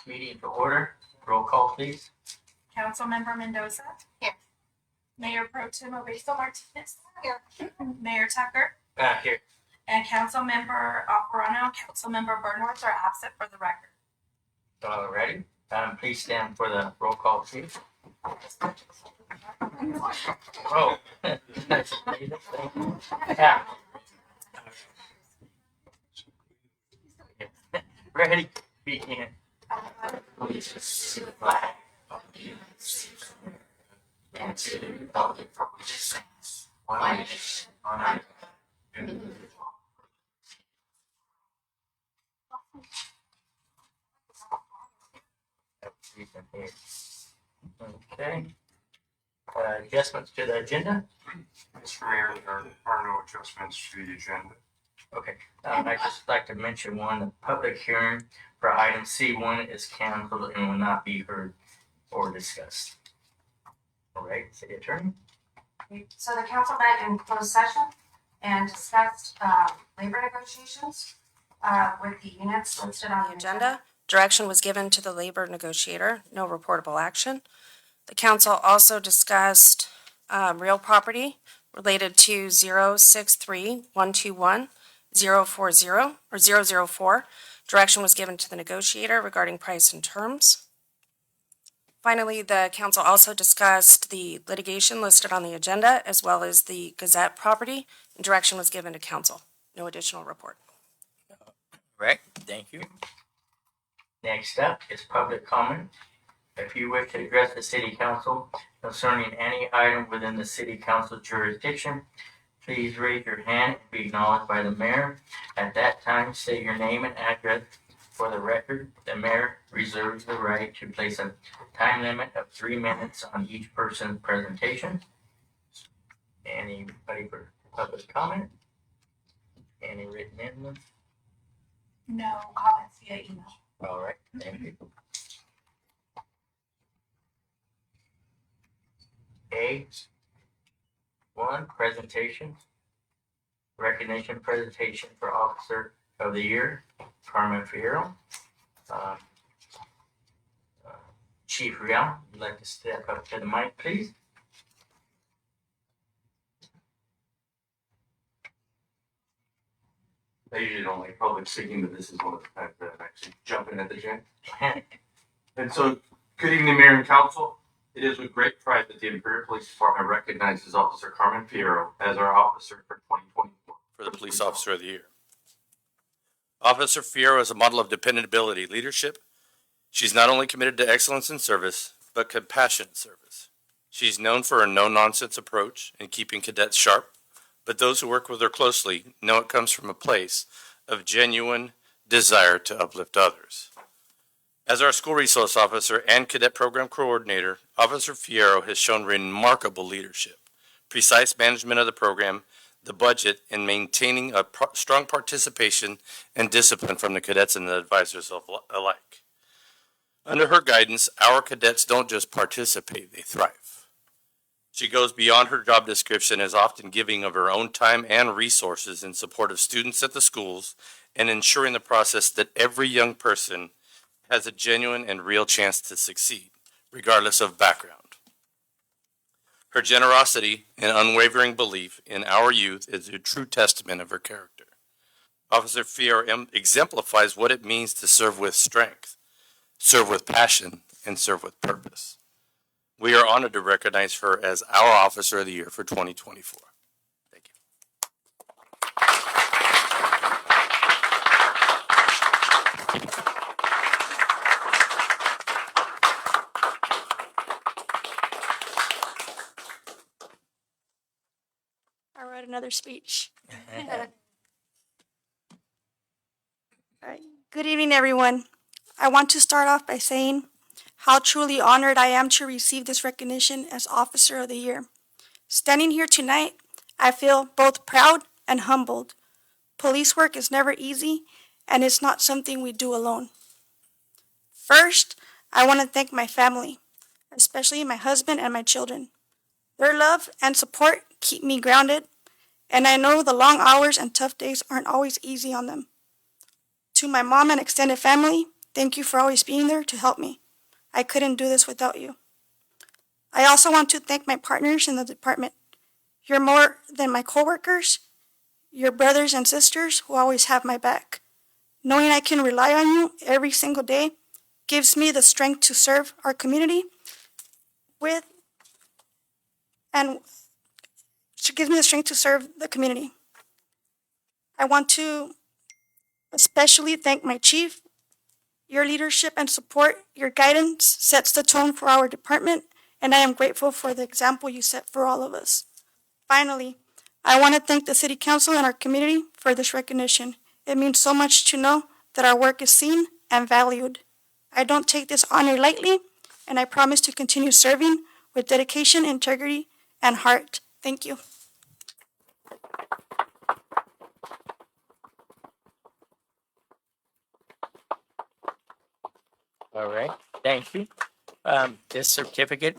Meeting to order. Roll call, please. Councilmember Mendoza. Here. Mayor Pro Tem Obeso Martinez. Here. Mayor Tucker. Here. And Councilmember Alvarado, Councilmember Bernworth are absent for the record. All righty. Please stand for the roll call, please. Oh. Yeah. Ready? Begin. Allegiance to the flag of the United States and to the republic for which it stands, one nation, under God, indivisible. Okay. Adjustments to the agenda. Mr. Mayor, there are no adjustments to the agenda. Okay. I'd just like to mention one, the public hearing for item C1 is canceled and will not be heard or discussed. All right, City Attorney. So the council met in closed session and discussed labor negotiations with the units listed on the agenda. Direction was given to the labor negotiator, no reportable action. The council also discussed real property related to 063-121-040 or 004. Direction was given to the negotiator regarding price and terms. Finally, the council also discussed the litigation listed on the agenda as well as the Gazette property. Direction was given to council. No additional report. Right, thank you. Next up is public comment. If you wish to address the city council concerning any item within the city council jurisdiction, please raise your hand and be acknowledged by the mayor. At that time, say your name and address for the record. The mayor reserves the right to place a time limit of 3 minutes on each person's presentation. Anybody for public comment? Any written in? No comments via email. All right, thank you. A1, presentation. Recognition presentation for Officer of the Year, Carmen Fierro. Chief Real, you'd like to step up to the mic, please? I usually don't like public speaking, but this is one of the times that I'm actually jumping at the gym. And so, good evening, Mayor and Council. It is with great pride that the Imperial Police Department recognizes Officer Carmen Fierro as our officer for 2024 for the Police Officer of the Year. Officer Fierro is a model of dependability leadership. She's not only committed to excellence in service, but compassionate service. She's known for her no-nonsense approach in keeping cadets sharp, but those who work with her closely know it comes from a place of genuine desire to uplift others. As our school resource officer and cadet program coordinator, Officer Fierro has shown remarkable leadership, precise management of the program, the budget, and maintaining a strong participation and discipline from the cadets and the advisors alike. Under her guidance, our cadets don't just participate, they thrive. She goes beyond her job description, is often giving of her own time and resources in support of students at the schools and ensuring the process that every young person has a genuine and real chance to succeed, regardless of background. Her generosity and unwavering belief in our youth is a true testament of her character. Officer Fierro exemplifies what it means to serve with strength, serve with passion, and serve with purpose. We are honored to recognize her as our Officer of the Year for 2024. Thank you. I wrote another speech. All right. Good evening, everyone. I want to start off by saying how truly honored I am to receive this recognition as Officer of the Year. Standing here tonight, I feel both proud and humbled. Police work is never easy, and it's not something we do alone. First, I want to thank my family, especially my husband and my children. Their love and support keep me grounded, and I know the long hours and tough days aren't always easy on them. To my mom and extended family, Thank you for always being there to help me. I couldn't do this without you. I also want to thank my partners in the department. You're more than my coworkers. You're brothers and sisters who always have my back. Knowing I can rely on you every single day gives me the strength to serve our community with and gives me the strength to serve the community. I want to especially thank my chief. Your leadership and support, your guidance sets the tone for our department, and I am grateful for the example you set for all of us. Finally, I want to thank the City Council and our community for this recognition. It means so much to know that our work is seen and valued. I don't take this honor lightly, and I promise to continue serving with dedication, integrity, and heart. Thank you. All right, thank you. This certificate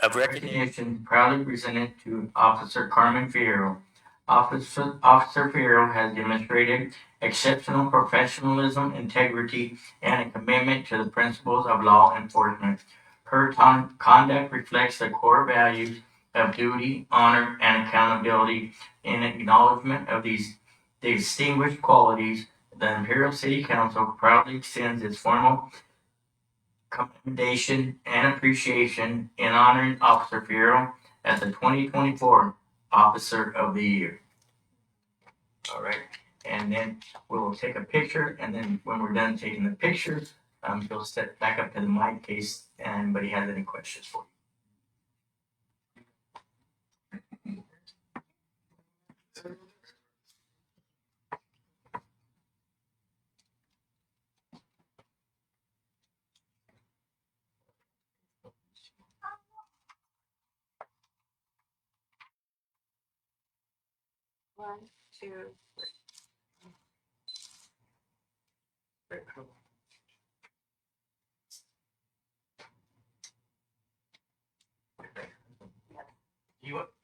of recognition proudly presented to Officer Carmen Fierro. Officer Fierro has demonstrated exceptional professionalism, integrity, and a commitment to the principles of law enforcement. Her conduct reflects the core values of duty, honor, and accountability. In acknowledgement of these distinguished qualities, the Imperial City Council proudly extends its formal commendation and appreciation in honoring Officer Fierro as the 2024 Officer of the Year. All right, and then we'll take a picture, and then when we're done taking the pictures, he'll step back up to the mic in case anybody has any questions for you. One, two,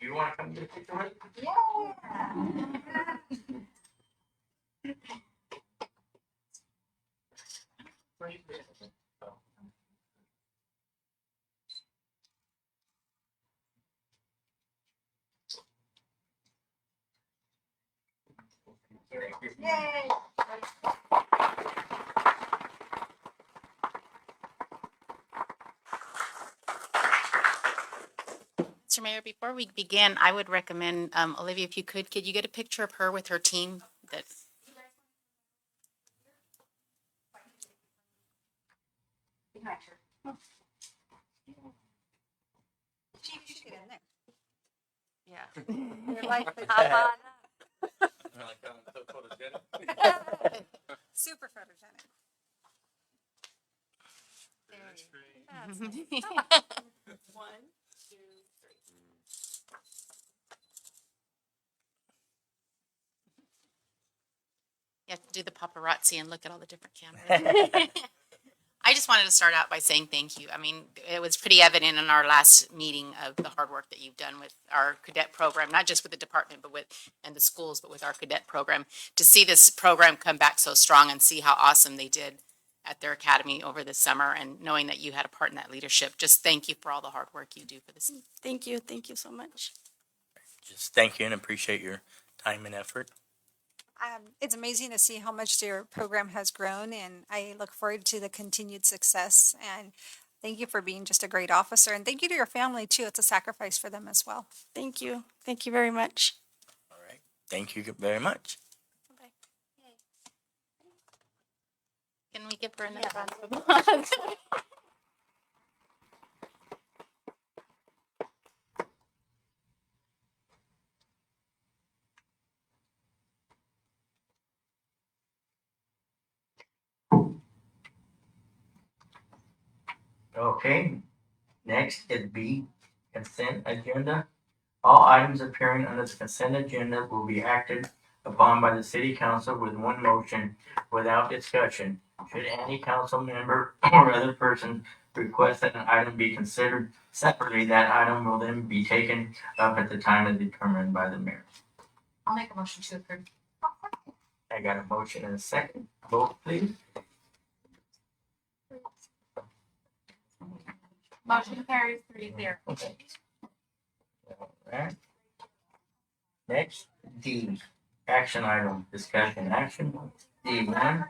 You want to come get a picture with me? yeah. Yay. Mr. Mayor, before we begin, I would recommend, Olivia, if you could you get a picture of her with her team? That Behind her. Chief, you should get in there. Yeah. You're like the hop on. Super photogenic. One, two, three. you have to do the paparazzi and look at all the different cameras. I just wanted to start out by saying thank you. I mean, it was pretty evident in our last meeting of the hard work that you've done with our cadet program, not just with the department, but and the schools, but with our cadet program. To see this program come back so strong and see how awesome they did at their academy over the summer, and knowing that you had a part in that leadership. Just thank you for all the hard work you do for this. Thank you. Thank you so much. Just thank you and appreciate your time and effort. It's amazing to see how much their program has grown, and I look forward to the continued success. And thank you for being just a great officer, and thank you to your family too. It's a sacrifice for them as well. Thank you. Thank you very much. All right, thank you very much. Can we give her another round of applause? Okay, next is B, consent agenda. All items appearing under the consent agenda will be acted upon by the city council with one motion without discussion. Should any council member or other person request that an item be considered separately, that item will then be taken up at the time as determined by the mayor. I'll make a motion to approve. I got a motion and a second. Vote please. Motion carries 3-0. Okay. Alright. Next, D, action item, discussion action. D1,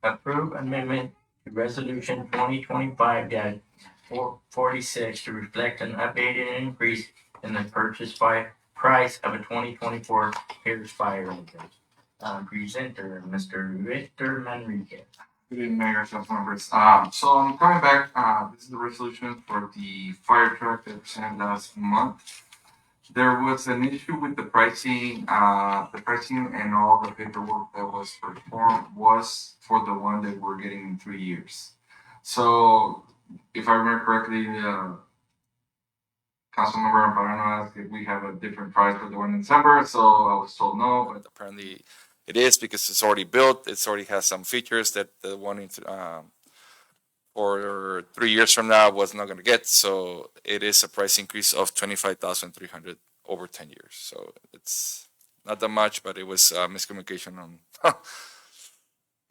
approve amendment to resolution 2025-46 to reflect an updated increase in the price of a 2024 Harris Fire engine. Presenter, Mr. Victor Manriquez. Good evening, Mayor, council members. So I'm coming back, this is the resolution for the fire truck that presented last month. There was an issue with the pricing and all the paperwork that was performed was for the one that we're getting in 3 years. So if I remember correctly, Councilmember Amparano asked if we have a different price for the one in December, so I was told no, but Apparently, it is because it's already built. It's already has some features that the one in, for 3 years from now was not going to get. So it is a price increase of 25,300 over 10 years. So it's not that much, but it was miscommunication on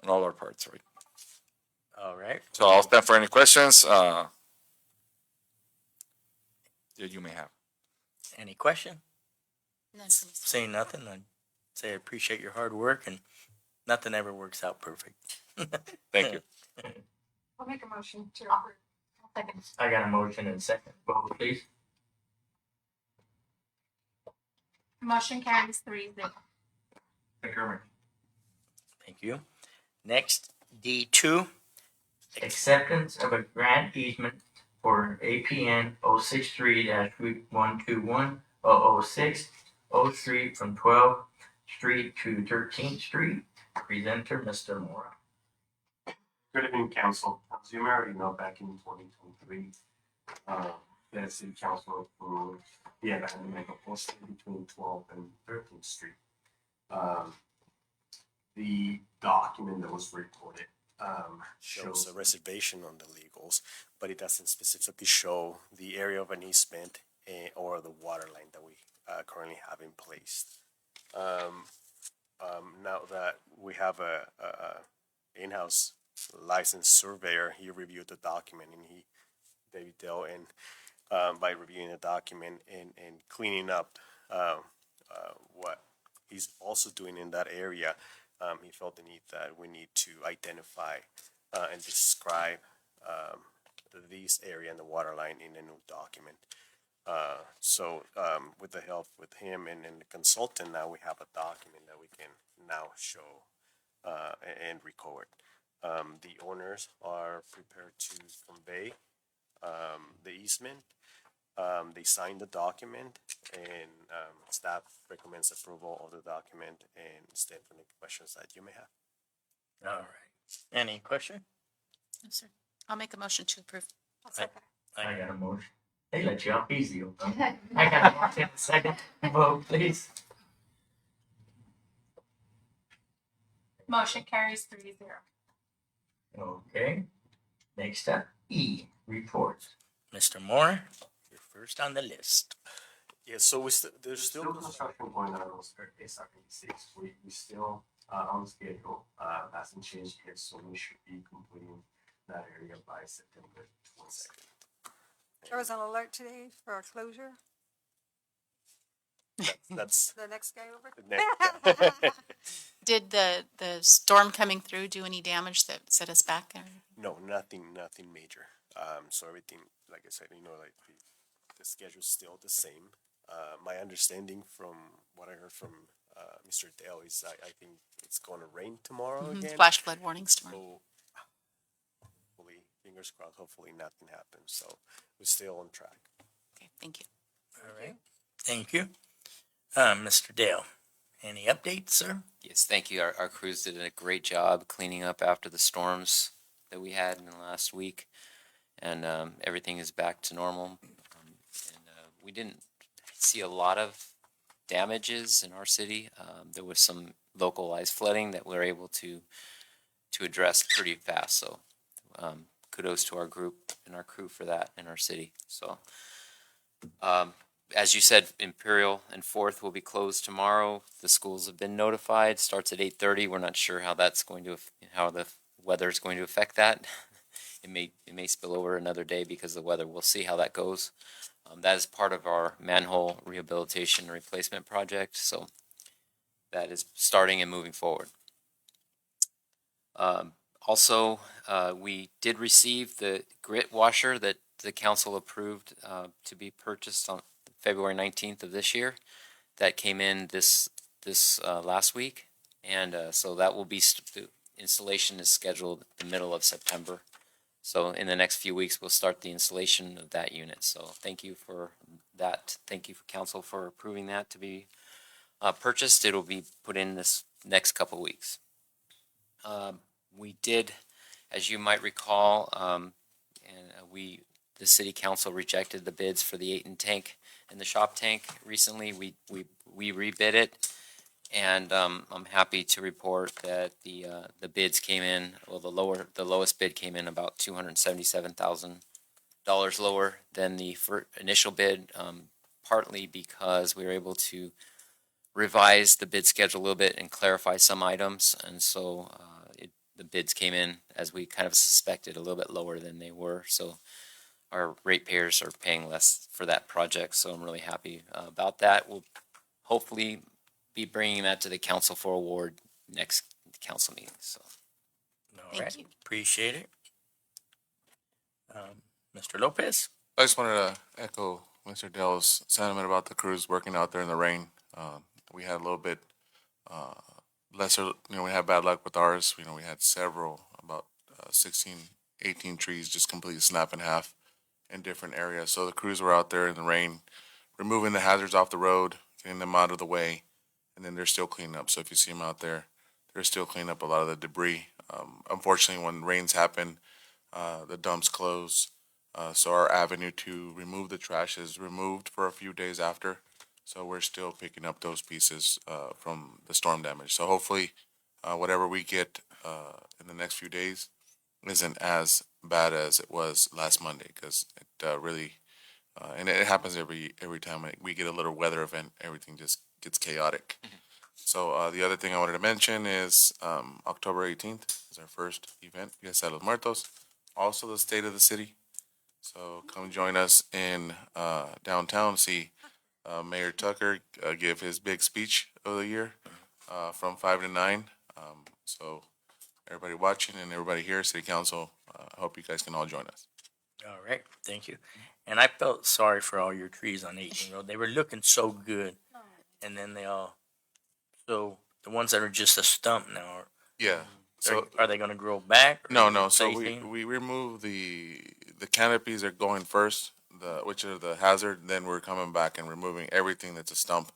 on all our parts, right? Alright. So I'll stand for any questions that you may have. Any question? No, please. Say nothing, I'd say I appreciate your hard work and nothing ever works out perfect. Thank you. I'll make a motion to approve. Second. I got a motion and a second. Vote please. Motion carries 3-0. thank you very much. Thank you. Next, D2, acceptance of a grant easement for APN 063-121-006-03 from 12th Street to 13th Street. Presenter, Mr. Mora. Good evening, council. As you may already know, back in 2023, the city council approved the abandonment of posted between 12th and 13th Street. The document that was recorded shows a reservation on the legals, but it doesn't specifically show the area of an easement or the water line that we currently have in place. Now that we have a in-house licensed surveyor, he reviewed the document and David Dell, and by reviewing the document and cleaning up what he's also doing in that area, he felt the need that we need to identify and describe this area and the water line in a new document. So with the help with him and the consultant, now we have a document that we can now show and record. The owners are prepared to convey the easement. They signed the document, and staff recommends approval of the document and stand for any questions that you may have. Alright. Any question? No, sir. I'll make a motion to approve. I'll second. I got a motion. They let you off easy. Okay? I got a motion and a second. Vote please. Motion carries 3-0. Okay. Next up, E, reports. Mr. Moore, you're first on the list. Yeah, so there's still construction going on those 36. We still on schedule. Hasn't changed yet, so we should be completing that area by September 22nd. There was an alert today for a closure. That's The next guy over. the next. Did the storm coming through do any damage that set us back? No, nothing major. So everything, like I said, like the schedule's still the same. My understanding from what I heard from Mr. Dale is I think it's going to rain tomorrow again. Flash flood warnings tomorrow. So hopefully, fingers crossed, hopefully nothing happens. So we're still on track. Okay, thank you. Alright. Thank you. Mr. Dale, any updates, sir? Yes, thank you. Our crews did a great job cleaning up after the storms that we had in the last week, and everything is back to normal. We didn't see a lot of damages in our city. There was some localized flooding that we were able to address pretty fast. So kudos to our group and our crew for that in our city. So as you said, Imperial and 4th will be closed tomorrow. The schools have been notified. Starts at 8:30. We're not sure how that's going to, how the weather is going to affect that. it may spill over another day because of the weather. We'll see how that goes. That is part of our manhole rehabilitation and replacement project, so that is starting and moving forward. Also, we did receive the grit washer that the council approved to be purchased on February 19th of this year. That came in this last week, and so that will be the installation is scheduled the middle of September. So in the next few weeks, we'll start the installation of that unit. So thank you for that. Thank you for council for approving that to be purchased. It'll be put in this next couple weeks. We did, as you might recall, the city council rejected the bids for the 8-inch tank and the shop tank recently. We rebid it, and I'm happy to report that the bids came in. Well, the lowest bid came in about $277,000 lower than the initial bid, partly because we were able to revise the bid schedule a little bit and clarify some items, and so the bids came in, as we kind of suspected, a little bit lower than they were. So our ratepayers are paying less for that project, so I'm really happy about that. We'll hopefully be bringing that to the council for award next council meeting. So, All right, appreciate it. Mr. Lopez? I just wanted to echo Mr. Dell's sentiment about the crews working out there in the rain. We had a little bit lesser, we had bad luck with ours. We had several, about 16, 18 trees just completely snap in half in different areas. So the crews were out there in the rain, removing the hazards off the road, getting them out of the way, and then they're still cleaning up. So if you see them out there, they're still cleaning up a lot of the debris. Unfortunately, when rains happen, the dumps close. So our avenue to remove the trash is removed for a few days after. So we're still picking up those pieces from the storm damage. So hopefully, whatever we get in the next few days isn't as bad as it was last Monday, because it really, and it happens every time we get a little weather event, everything just gets chaotic. So the other thing I wanted to mention is October 18th is our first event, Fiesta de los Muertos, also the state of the city. So come join us in downtown, see Mayor Tucker give his big speech of the year from 5 to 9. So everybody watching and everybody here, City Council, I hope you guys can all join us. All right, thank you. And I felt sorry for all your trees on 18th Road. They were looking so good, and then so the ones that are just a stump now, Yeah. So are they going to grow back? no. So we remove the canopies are going first, which are the hazard. Then we're coming back and removing everything that's a stump.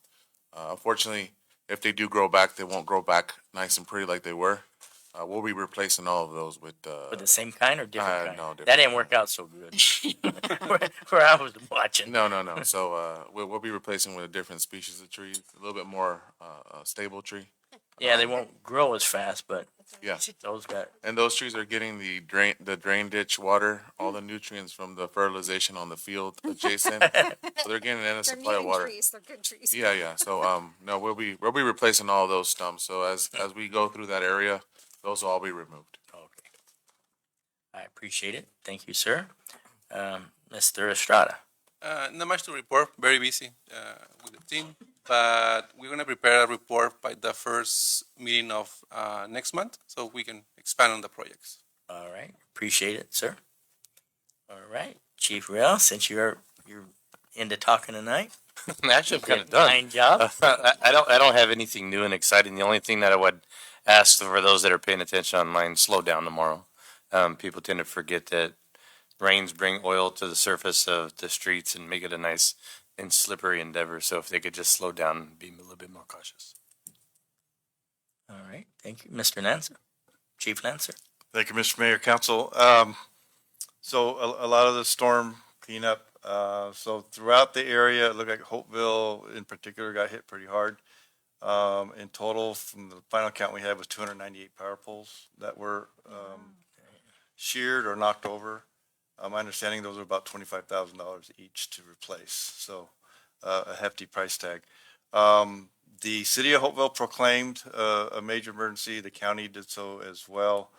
Unfortunately, if they do grow back, they won't grow back nice and pretty like they were. We'll be replacing all of those with the same kind or different kind? No, different. That didn't work out so good. where I was watching. No. So we'll be replacing with a different species of trees, a little bit more stable tree. Yeah, they won't grow as fast, but yeah, those trees are getting the drain ditch water, all the nutrients from the fertilization on the field adjacent. So they're getting a supply of water. Trees. They're good trees. Yeah. So no, we'll be replacing all those stumps. So as we go through that area, those will all be removed. Okay. I appreciate it. Thank you, sir. Mr. Estrada. Not much to report. Very busy with the team, but we're gonna prepare a report by the first meeting of next month, so we can expand on the projects. All right, appreciate it, sir. All right, Chief Real, since you're into talking tonight. Actually, I'm kind of done. Fine job. I don't have anything new and exciting. The only thing that I would ask for those that are paying attention online, slow down tomorrow. People tend to forget that rains bring oil to the surface of the streets and make it a nice and slippery endeavor. So if they could just slow down and be a little bit more cautious. All right, thank you, Mr. Lancer, Chief Lancer. Thank you, Mr. Mayor, Council. So a lot of the storm cleanup. So throughout the area, it looked like Hopeville in particular got hit pretty hard. In total, from the final count we had was 298 power poles that were sheared or knocked over. My understanding those are about $25,000 each to replace. So a hefty price tag. The city of Hopeville proclaimed a major emergency. The county did so as well.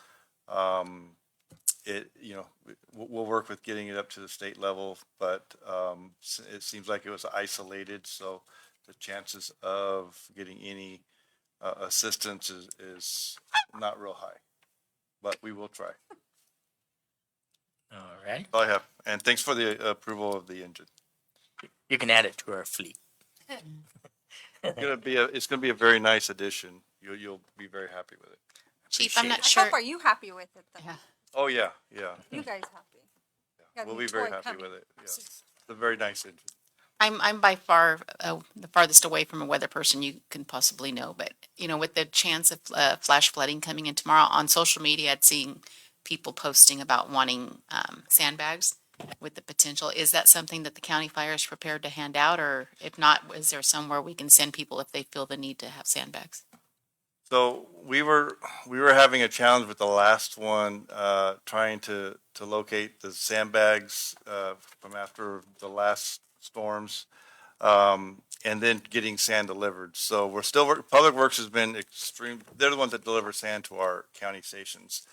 we'll work with getting it up to the state level, but, it seems like it was isolated, so the chances of getting any, assistance is not real high, but we will try. All right. All I have. And thanks for the approval of the engine. You can add it to our fleet. It's gonna be a very nice addition. You'll be very happy with it. Chief, I'm Appreciate not I sure. hope, are you happy with it though? Yeah. Oh, yeah. You guys happy? Got a We'll new be very toy happy coming. with it. Yeah. It's a very nice engine. I'm by far the farthest away from a weather person you can possibly know, but with the chance of flash flooding coming in tomorrow on social media, I'd seen people posting about wanting sandbags with the potential. Is that something that the county fire is prepared to hand out, or if not, is there somewhere we can send people if they feel the need to have sandbags? So we were having a challenge with the last one, trying to locate the sandbags, from after the last storms, and then getting sand delivered. So we're still, Public Works has been they're the ones that deliver sand to our county stations.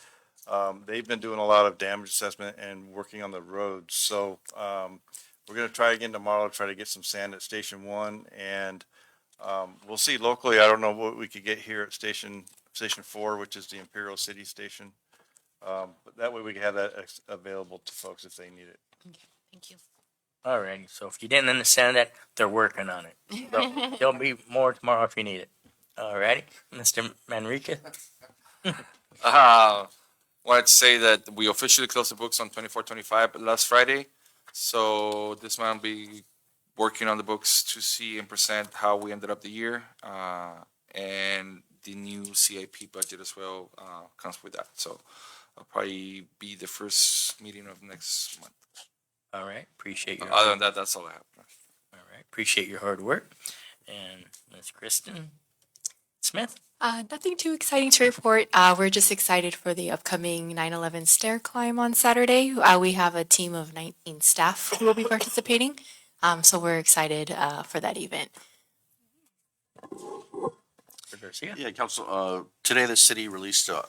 They've been doing a lot of damage assessment and working on the roads. So, we're gonna try again tomorrow, try to get some sand at Station 1, and, we'll see locally. I don't know what we could get here at Station 4, which is the Imperial City Station. But that way we can have that available to folks if they need it. Okay, thank you. All righty. So if you didn't understand that, they're working on it. So there'll be more tomorrow if you need it. All righty. Mr. Manrique? Wanted to say that we officially closed the books on 24-25 last Friday. So this month I'll be working on the books to see and present how we ended up the year. And the new CIP budget as well comes with that. So I'll probably be the first meeting of next month. All right. Appreciate your Other than that, that's all I have. All right. Appreciate your hard work. And Ms. Kristen Smith? Nothing too exciting to report. We're just excited for the upcoming 9/11 stair climb on Saturday. We have a team of 19 staff who will be participating. So we're excited for that event. Yeah, Council, today the city released a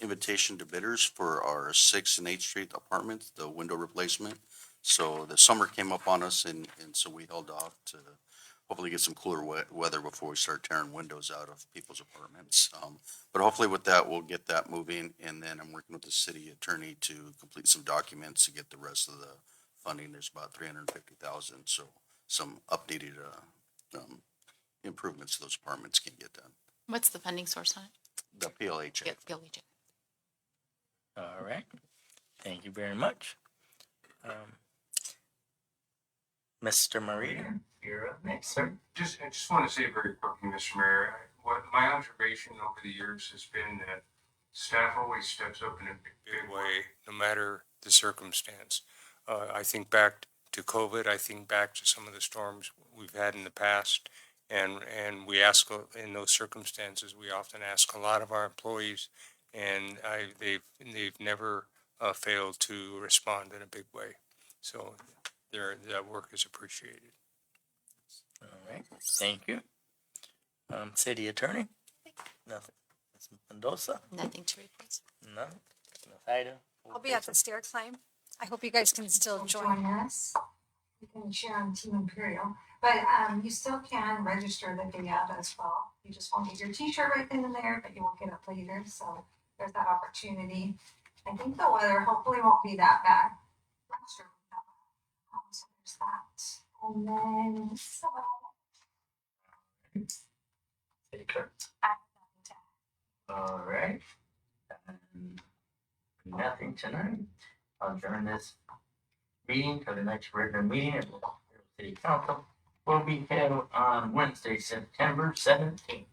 invitation to bidders for our 6th and 8th Street apartments, the window replacement. So the summer came up on us and so we held off to hopefully get some cooler weather before we start tearing windows out of people's apartments. But hopefully with that, we'll get that moving, and then I'm working with the city attorney to complete some documents to get the rest of the funding. There's about $350,000, so some updated improvements to those apartments can get done. What's the funding source on it? The PLHA. Yeah, PLHA. All right. Thank you very much. Mr. Marita, you're up next, sir. I just want to say very quickly, Mr. Mayor, what my observation over the years has been that staff always steps up in a big way, no matter the circumstance. I think back to COVID. I think back to some of the storms we've had in the past, and we ask in those circumstances. We often ask a lot of our employees, and they've never failed to respond in a big way. So that work is appreciated. All right. Thank you. City Attorney? Nothing. Ms. Mendoza? Nothing to report. Nothing. Ms. Ida? I'll be at the stair climb. I hope you guys can still join. us. You can share on Team Imperial, but you still can register the day of as well. You just won't get your T-shirt right then and there, but you will get it later. So there's that opportunity. I think the weather hopefully won't be that bad. Not sure. So there's that, and then City Clerk? All right. Nothing tonight. I'll adjourn this meeting to the next regular meeting of the City Council. Will be held on Wednesday, September 17th.